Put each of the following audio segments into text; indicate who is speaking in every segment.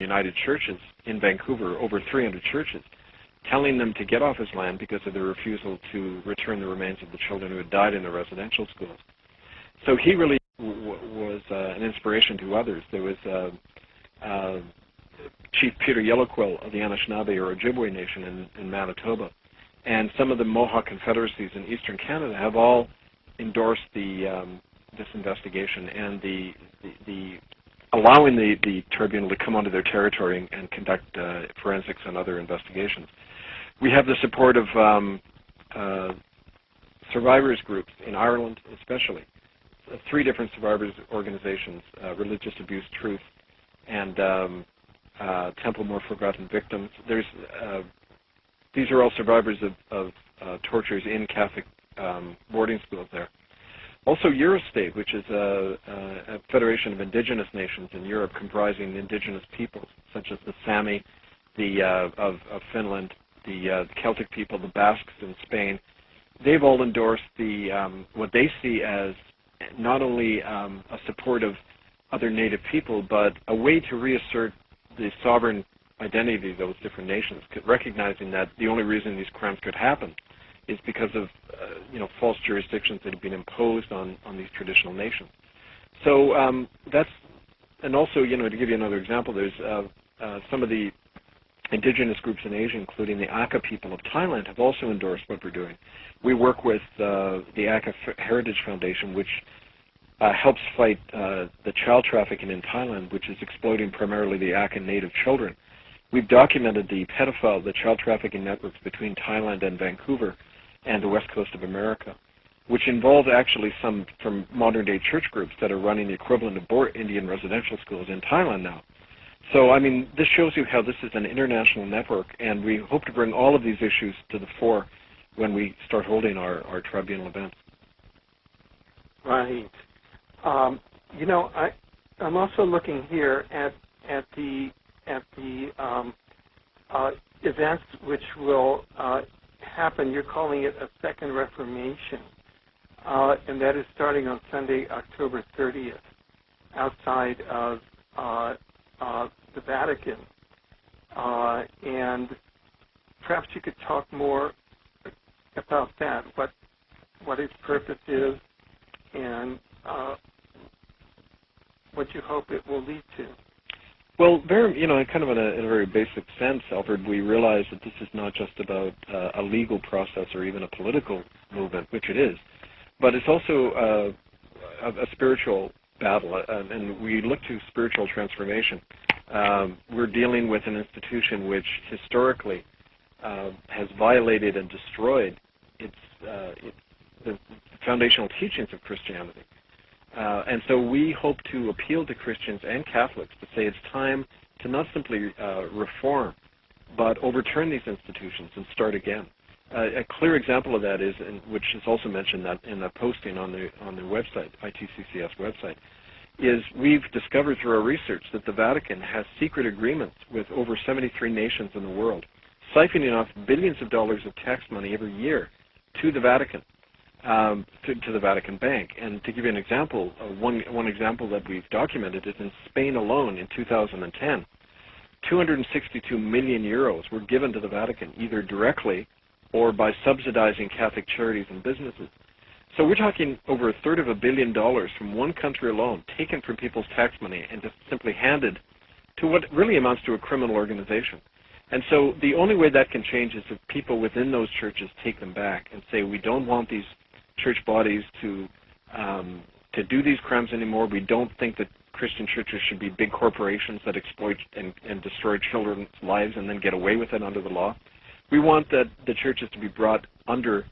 Speaker 1: United Churches in Vancouver, over 300 churches, telling them to get off his land because of their refusal to return the remains of the children who had died in the residential schools. So he really was an inspiration to others. There was Chief Peter Yellowquill of the Anishinaabe or Ojibwe Nation in Manitoba, and some of the Mohawk confederacies in eastern Canada have all endorsed this investigation and the allowing the tribunal to come onto their territory and conduct forensics and other investigations. We have the support of survivors groups in Ireland, especially. 3 different survivors organizations: Religious Abuse Truth and Temple More Forgotten Victims. These are all survivors of tortures in Catholic boarding schools there. Also Eurostate, which is a federation of indigenous nations in Europe comprising indigenous peoples such as the Sami of Finland, the Celtic people, the Basques in Spain. They've all endorsed what they see as not only a support of other native people, but a way to reassert the sovereign identity of those different nations, recognizing that the only reason these crimes could happen is because of false jurisdictions that have been imposed on these traditional nations. So and also to give you another example, there's some of the indigenous groups in Asia, including the Aka people of Thailand, have also endorsed what we're doing. We work with the Aka Heritage Foundation, which helps fight the child trafficking in Thailand, which is exploiting primarily the Aka native children. We've documented the child trafficking networks between Thailand and Vancouver and the west coast of America, which involve actually some from modern-day church groups that are running the equivalent of Indian residential schools in Thailand now. So, I mean, this shows you how this is an international network, and we hope to bring all of these issues to the fore when we start holding our tribunal events.
Speaker 2: Right. I'm also looking here at the events which will happen. You're calling it a second Reformation, and that is starting on Sunday, October 30th, outside of the Vatican. And perhaps you could talk more about that, what its purpose is, and what you hope it will lead to.
Speaker 1: Well, kind of in a very basic sense, Alfred, we realize that this is not just about a legal process or even a political movement, which it is, but it's also a spiritual battle, and we look to spiritual transformation. We're dealing with an institution which historically has violated and destroyed the foundational teachings of Christianity. And so we hope to appeal to Christians and Catholics to say it's time to not simply reform, but overturn these institutions and start again. A clear example of that is, which is also mentioned in the posting on the website, ITCCS website, is we've discovered through our research that the Vatican has secret agreements with over 73 nations in the world, siphoning off billions of dollars of tax money every year to the Vatican. To the Vatican Bank. And to give you an example, one example that we've documented is in Spain alone in 2010, 262 million euros were given to the Vatican, either directly or by subsidizing Catholic charities and businesses. So we're talking over $1/3 billion from one country alone, taken from people's tax money and just simply handed to what really amounts to a criminal organization. And so the only way that can change is if people within those churches take them back and say, we don't want these church bodies to do these crimes anymore. We don't think that Christian churches should be big corporations that exploit and destroy children's lives and then get away with it under the law. We want the churches to be brought under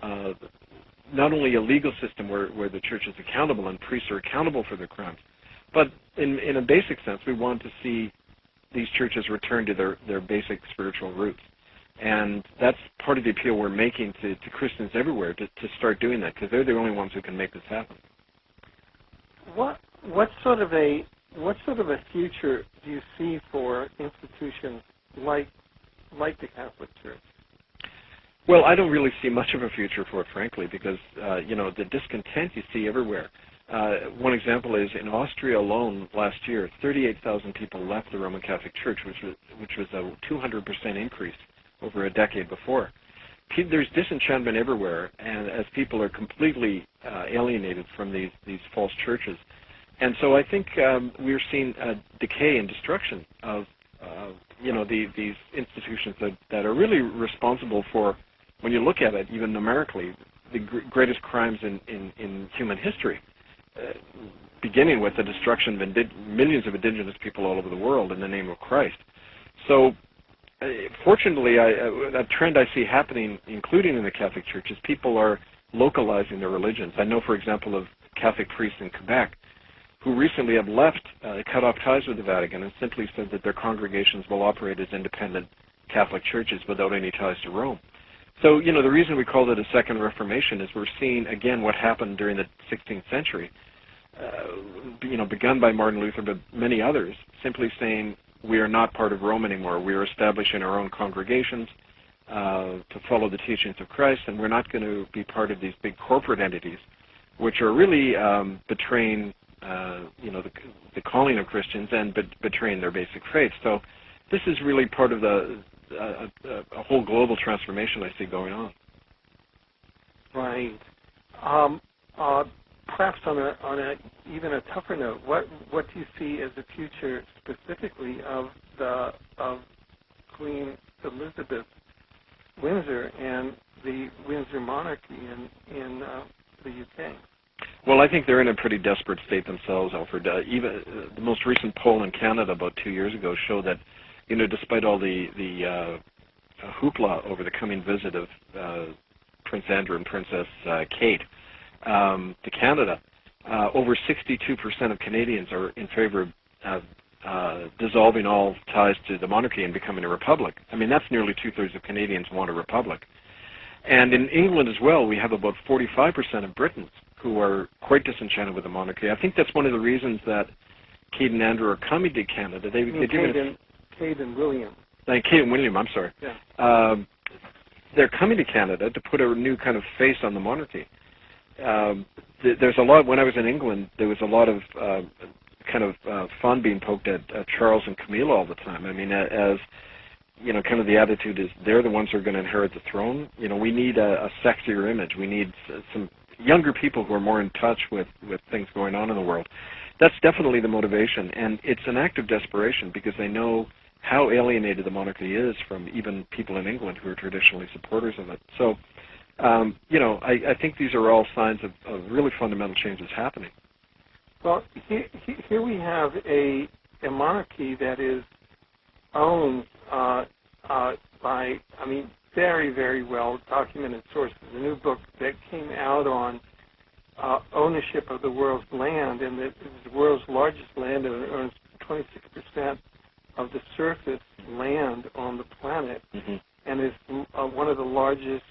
Speaker 1: not only a legal system where the church is accountable and priests are accountable for their crimes, but in a basic sense, we want to see these churches return to their basic spiritual roots. And that's part of the appeal we're making to Christians everywhere to start doing that, because they're the only ones who can make this happen.
Speaker 2: What sort of a future do you see for institutions like the Catholic Church?
Speaker 1: Well, I don't really see much of a future for it, frankly, because the discontent you see everywhere. One example is in Austria alone last year, 38,000 people left the Roman Catholic Church, which was a 200% increase over a decade before. There's disenchantment everywhere, and as people are completely alienated from these false churches. And so I think we're seeing a decay and destruction of these institutions that are really responsible for, when you look at it, even numerically, the greatest crimes in human history, beginning with the destruction of millions of indigenous people all over the world in the name of Christ. So fortunately, a trend I see happening, including in the Catholic Church, is people are localizing their religions. I know, for example, of Catholic priests in Quebec who recently have left, cut off ties with the Vatican, and simply said that their congregations will operate as independent Catholic churches without any ties to Rome. So, the reason we called it a Second Reformation is we're seeing, again, what happened during the 16th century, begun by Martin Luther, but many others, simply saying, we are not part of Rome anymore. We are establishing our own congregations to follow the teachings of Christ, and we're not going to be part of these big corporate entities, which are really betraying, the calling of Christians and betraying their basic faith. So this is really part of a whole global transformation I see going on.
Speaker 2: Right. Perhaps on a even a tougher note, what do you see as the future specifically of Queen Elizabeth Windsor and the Windsor monarchy in the UK?
Speaker 1: Well, I think they're in a pretty desperate state themselves, Alfred. Even the most recent poll in Canada about 2 years ago showed that, despite all the hoopla over the coming visit of Prince Andrew and Princess Kate to Canada, over 62% of Canadians are in favor of dissolving all ties to the monarchy and becoming a republic. I mean, that's nearly 2/3 of Canadians want a republic. And in England as well, we have about 45% of Britons who are quite disenchanted with the monarchy. I think that's one of the reasons that Kate and Andrew are coming to Canada.
Speaker 2: Kate and William.
Speaker 1: Kate and William, I'm sorry.
Speaker 2: Yeah.
Speaker 1: They're coming to Canada to put a new kind of face on the monarchy. There's a lot, when I was in England, there was a lot of fun being poked at Charles and Camilla all the time. I mean, as kind of the attitude is they're the ones who are going to inherit the throne. We need a sexier image. We need some younger people who are more in touch with things going on in the world. That's definitely the motivation, and it's an act of desperation because they know how alienated the monarchy is from even people in England who are traditionally supporters of it. So, I think these are all signs of really fundamental changes happening.
Speaker 2: Well, here we have a monarchy that is owned by, very, very well documented sources. A new book that came out on ownership of the world's land, and it's the world's largest landowner, owns 26% of the surface land on the planet, and is one of the largest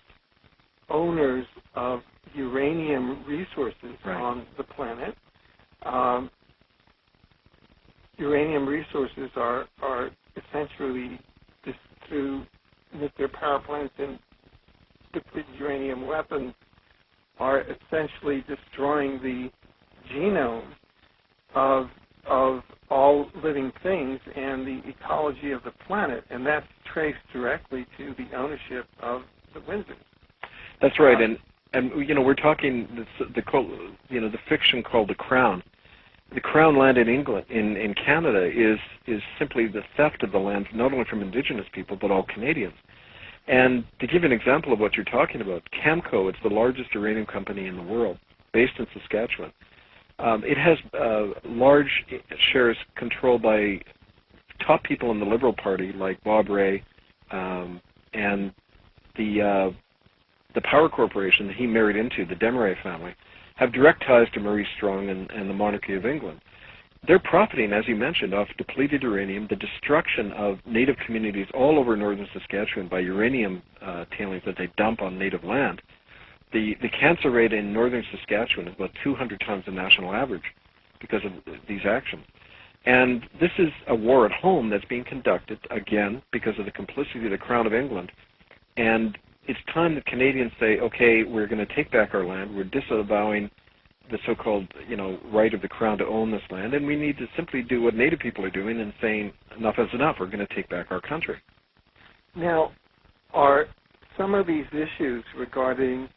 Speaker 2: owners of uranium resources on the planet. Uranium resources are essentially just through nuclear power plants and depleted uranium weapons are essentially destroying the genome of all living things and the ecology of the planet, and that's traced directly to the ownership of the Windsors.
Speaker 1: That's right, and we're talking the fiction called The Crown. The Crown land in England, in Canada, is simply the theft of the land, not only from Indigenous people, but all Canadians. And to give an example of what you're talking about, Camco, it's the largest uranium company in the world, based in Saskatchewan. It has large shares controlled by top people in the Liberal Party, like Bob Rae, and the Power Corporation that he married into, the Desmarais family, have direct ties to Maurice Strong and the monarchy of England. They're profiting, as you mentioned, off depleted uranium, the destruction of native communities all over northern Saskatchewan by uranium tailings that they dump on native land. The cancer rate in northern Saskatchewan is about 200 times the national average because of these actions. And this is a war at home that's being conducted, again, because of the complicity of the Crown of England. And it's time that Canadians say, okay, we're going to take back our land. We're disavowing the so-called, right of the Crown to own this land, and we need to simply do what Native people are doing and saying, enough is enough, we're going to take back our country.
Speaker 2: Now, are some of these issues regarding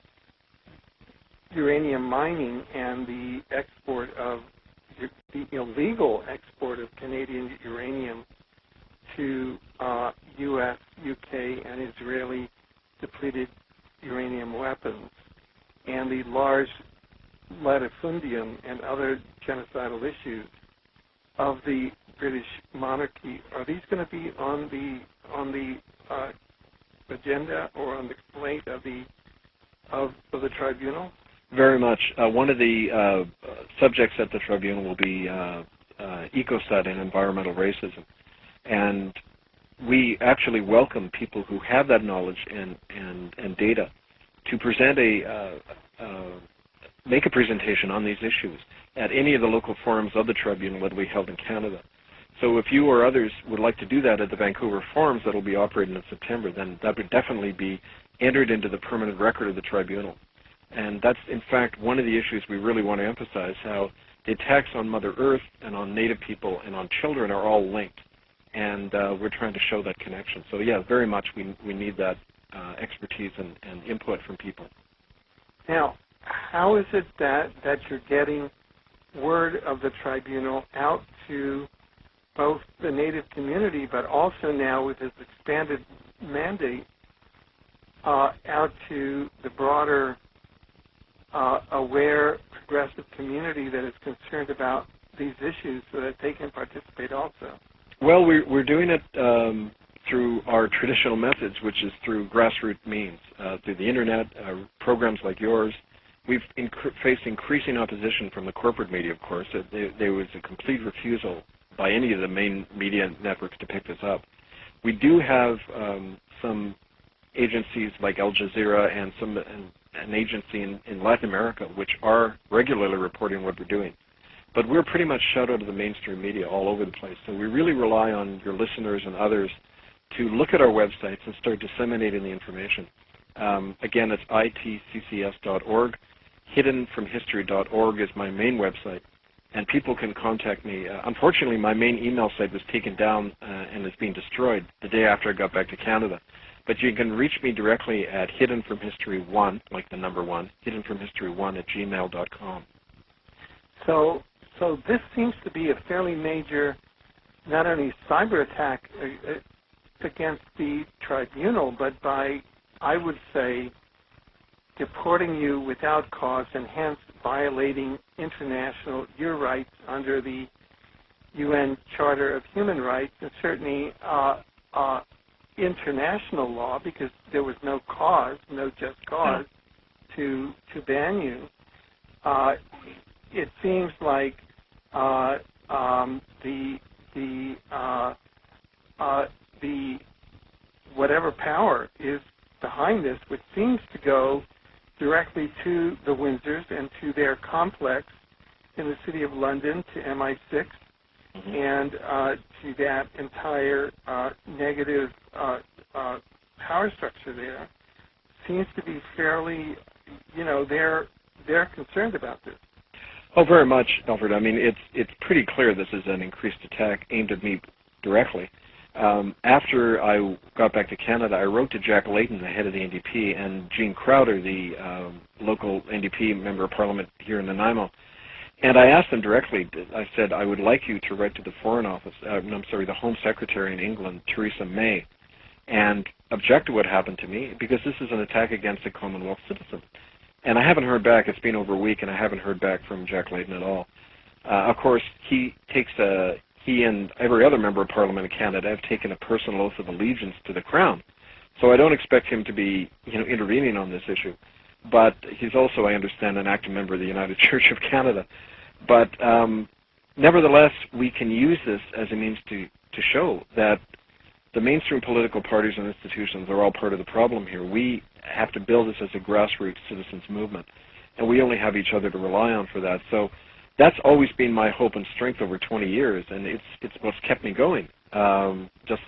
Speaker 2: uranium mining and the export of the illegal export of Canadian uranium to U.S., U.K., and Israeli depleted uranium weapons, and the large latifundium and other genocidal issues of the British monarchy, are these going to be on the agenda or on the plate of the tribunal?
Speaker 1: Very much. One of the subjects at the tribunal will be ecocide and environmental racism. And we actually welcome people who have that knowledge and data to present make a presentation on these issues at any of the local forums of the tribunal that we held in Canada. So if you or others would like to do that at the Vancouver forums that will be operating in September, then that would definitely be entered into the permanent record of the tribunal. And that's, in fact, one of the issues we really want to emphasize, how the attacks on Mother Earth and on Native people and on children are all linked. And we're trying to show that connection. So, yeah, very much we need that expertise and input from people.
Speaker 2: Now, how is it that you're getting word of the tribunal out to both the Native community, but also now with this expanded mandate out to the broader aware, progressive community that is concerned about these issues so that they can participate also?
Speaker 1: Well, we're doing it through our traditional methods, which is through grassroots means, through the internet, programs like yours. We've faced increasing opposition from the corporate media, of course. There was a complete refusal by any of the main media networks to pick this up. We do have some agencies like Al Jazeera and an agency in Latin America which are regularly reporting what we're doing. But we're pretty much shut out of the mainstream media all over the place. So we really rely on your listeners and others to look at our websites and start disseminating the information. Again, it's ITCCS.org. Hiddenfromhistory.org is my main website, and people can contact me. Unfortunately, my main email site was taken down and is being destroyed the day after I got back to Canada. But you can reach me directly at hiddenfromhistory1, like the number 1, hiddenfromhistory1@gmail.com. So this seems to be a fairly major, not only cyber attack against the tribunal, but by, I would say, deporting you without cause and hence violating your rights under the UN Charter of Human Rights, and certainly international law, because there was no just cause to ban you. It seems like the whatever power is behind this, which seems to go directly to the Windsors and to their complex in the City of London, to MI6, and to that entire negative power structure there, seems to be fairly, they're concerned about this. Oh, very much, Alfred. I mean, it's pretty clear this is an increased attack aimed at me directly. After I got back to Canada, I wrote to Jack Layton, the head of the NDP, and Jean Crowder, the local NDP member of Parliament here in Nanaimo. And I asked them directly, I said, I would like you to write to the Foreign Office, the Home Secretary in England, Theresa May, and object to what happened to me, because this is an attack against a Commonwealth citizen. And I haven't heard back. It's been over a week, and I haven't heard back from Jack Layton at all. Of course, he and every other member of Parliament in Canada have taken a personal oath of allegiance to the Crown. So I don't expect him to be, intervening on this issue. But he's also, I understand, an active member of the United Church of Canada. But nevertheless, we can use this as a means to show that the mainstream political parties and institutions are all part of the problem here. We have to build this as a grassroots citizens movement, and we only have each other to rely on for that. So that's always been my hope and strength over 20 years, and it's what's kept me going. Just